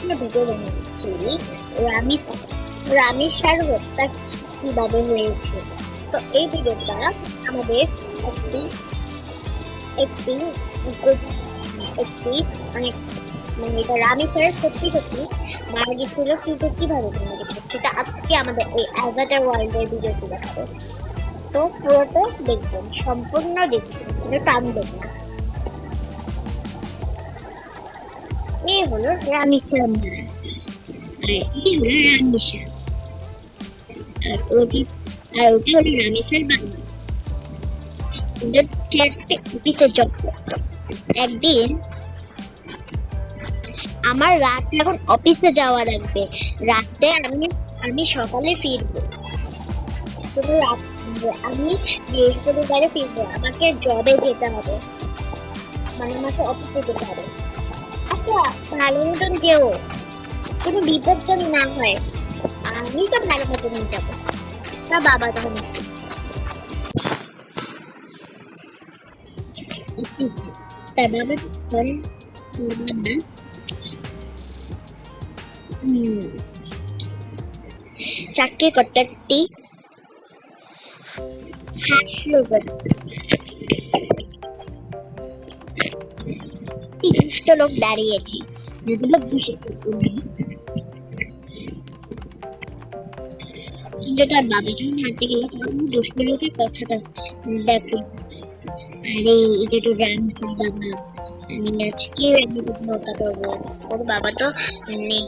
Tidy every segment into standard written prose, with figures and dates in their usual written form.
সম্পূর্ণ ভিডিও বানিয়েছি রামিস রামেশ্বর হত্যা কিভাবে হয়েছে। তো এই ভিডিওটা আমাদের একটি একটি একটি মানে মানে এটা রামেশ্বর সত্যি সত্যি মারা গেছিল, কিন্তু কিভাবে মারা গেছিল সেটা আজকে আমাদের এই অ্যাভাটার ওয়ার্ল্ডের ভিডিওতে দেখাবো। তো পুরোটা দেখবেন, সম্পূর্ণ দেখবেন, কোনো টান দেবেন না। এই হলো রামেশ্বর মারা, আর এই হলো রামেশ্বর, আর ওটা হলো রামেশ্বর বাংলা। অফিসে জব করতো। একদিন আমার রাত এখন অফিসে যাওয়া লাগবে, রাতে আমি সকালে ফিরবো। শুধু রাত আমি বৃহস্পতিবারে ফিরবো, আমাকে জবে যেতে হবে, মানে আমাকে অফিসে যেতে হবে। আচ্ছা, ভালো মতন যেও, কোনো বিপদ যেন না হয়। আমি তো ভালো মতনই যাবো। তা বাবা তখন তার বাবা তখন চাকরি করতে একটি হাসলো দুষ্ট লোক দাঁড়িয়েছে, কিন্তু তার বাবা যখন হাঁটতে গেল তখন দুষ্ট লোকের কথাটা দেখো, আরে এটা তো রামসির বাবা, আমি আজকে হত্যা করবো। ওর বাবা তো নেই।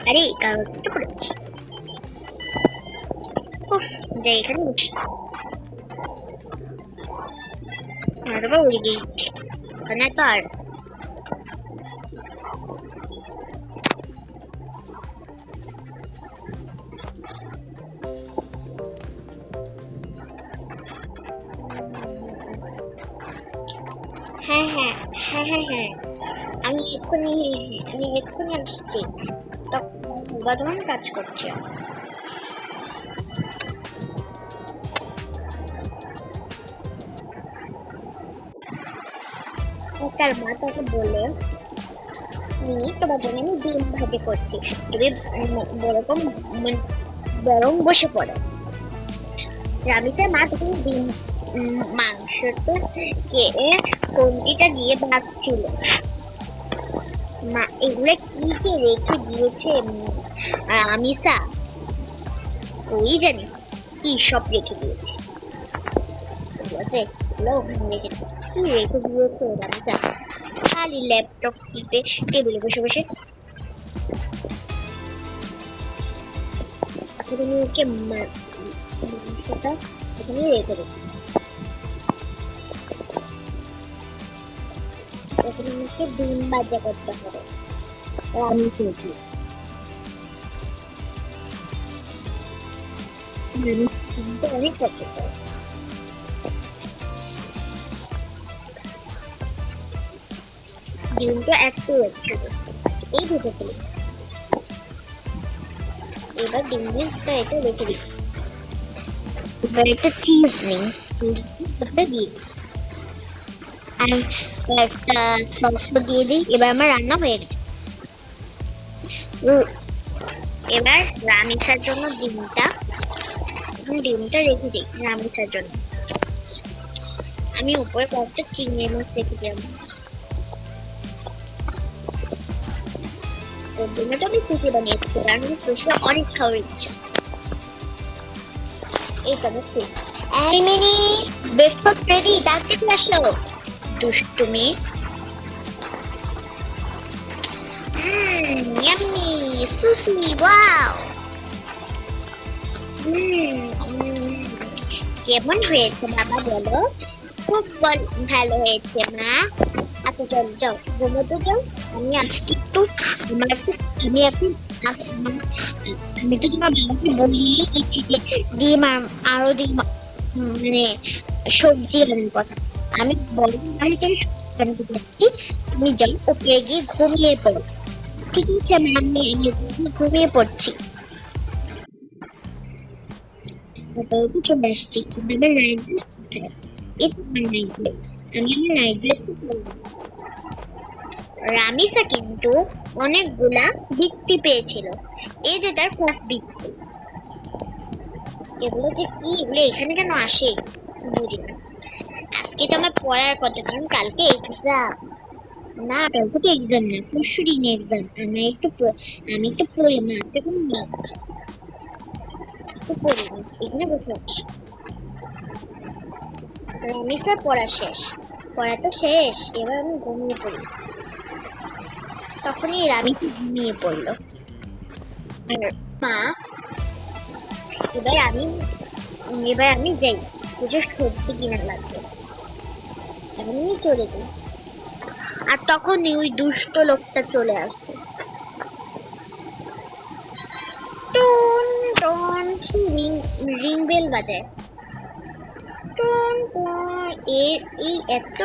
আরে কাগজটা পড়েছি, যে এখানে বসে উড়ে গিয়েছে ওখানে তো। আর হ্যাঁ হ্যাঁ হ্যাঁ হ্যাঁ হ্যাঁ আমি এক্ষুনি আসছি। তখন বর্তমান কাজ করছে। তার মা তাকে বলে, তোমার জন্য আমি ডিম ভাজি করছি, তুমি বরং বসে পড়ো। রামিসের মা তখন ডিম মাংসটা কে কঞ্চিটা দিয়ে ভাজছিল। মা এগুলো কি কি রেখে দিয়েছে আমিষা, ওই জানি কি সব রেখে দিয়েছে। ওখানে রেখে কি রেখে দিয়েছে রামিসা? খালি ল্যাপটপ টিপে টেবিলে বসে বসে। তুমি ওকে মাংসটা এখানে রেখে দেবো, এখন আমাকে ডিম ভাজা করতে হবে। আমি খেয়েছি অনেক পছন্দ। ডিমটা একটু এই দুটো ফেলেছি। এবার ডিমটা এটা রেখে দিই। এবার একটা চিজ নেই, চিজটা দিই আর একটা সস দিয়ে দিই। এবার আমার রান্না হয়ে গেছে। এবার রামিসার জন্য ডিমটা রেখে দিই রামিসার জন্য। আমি উপরে কয়েকটা চিংড়ি মাছ রেখে দিলাম। ডিমটা আমি কুচি বানিয়েছি, কারণ আমি কুচি অনেক খাওয়ার ইচ্ছা। এই তো ঠিক। মিনি ব্রেকফাস্ট রেডি, তাড়াতাড়ি আসলো দুষ্টুমি। Yummy sushi, wow. কেমন হয়েছে বাবা বলো? খুব ভালো হয়েছে মা। আচ্ছা চল যাও, ঘুমোতে যাও। আমি আজকে একটু আমি তো তোমার বাবাকে বলি ডিম আরো ডিম মানে সবজি রান্নার কথা। আমি বলি আমি তুমি যাও উপরে গিয়ে ঘুমিয়ে পড়ো। ঠিক আছে আমি ঘুমিয়ে পড়ছি। চলে আসছি, আমি আমার নাইট ড্রেস রামিসা কিন্তু অনেকগুলা বৃত্তি পেয়েছিল। এই যে তার ফার্স্ট বৃত্তি। এগুলো যে কি, এগুলো এখানে কেন আসে বুঝি না। আজকে তো আমার পড়ার কথা, কারণ কালকে এক্সাম। না, কালকে তো এক্সাম না, পরশু দিন এক্সাম। আমি একটু পড়ি না, তখন একটু পড়ি না, এখানে বসে আছি। রামিসার পড়া শেষ, পড়া তো শেষ, এবার আমি ঘুমিয়ে পড়ি। তখনই রামিসা ঘুমিয়ে পড়লো। আর মা, এবার আমি এবার আমি যাই, কিছু সবজি কিনা লাগবে। আমি চলে যাই। আর তখনই ওই দুষ্ট লোকটা চলে আসে। টন টন রিং রিং বেল বাজায়। টন টন। এই এত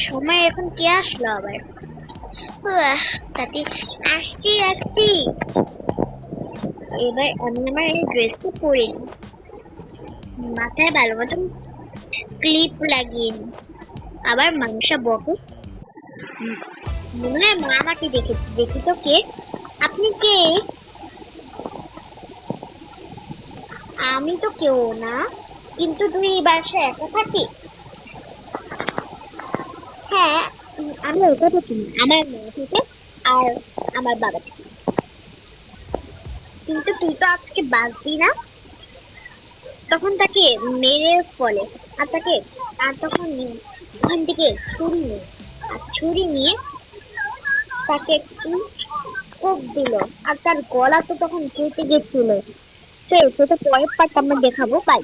সময় এখন কে আসলো আবার? তাতে আসছি আসছি। এবার আমি আমার এই ড্রেসটা পরে নিই, মাথায় ভালো মতন ক্লিপ লাগিয়ে নিই। আবার মানুষটা বকে, মনে হয় মা আমাকে দেখেছে। দেখি তো কে? আপনি কে? আমি তো কেউ না, কিন্তু তুই এই বাসায় একা থাকিস? হ্যাঁ, আমি ওটা থাকি না, আমার মা থেকে আর আমার বাবা থেকে। কিন্তু তুই তো আজকে বাঁচবি না। তখন তাকে মেরে ফেলে, আর তাকে আর তখন ওখান থেকে ছুরি নিয়ে আর ছুরি নিয়ে তাকে একটু কোপ দিল। আর তার গলা তো তখন কেটে গেছিল। সে তো পরের পার্ট আমরা দেখাবো, বাই।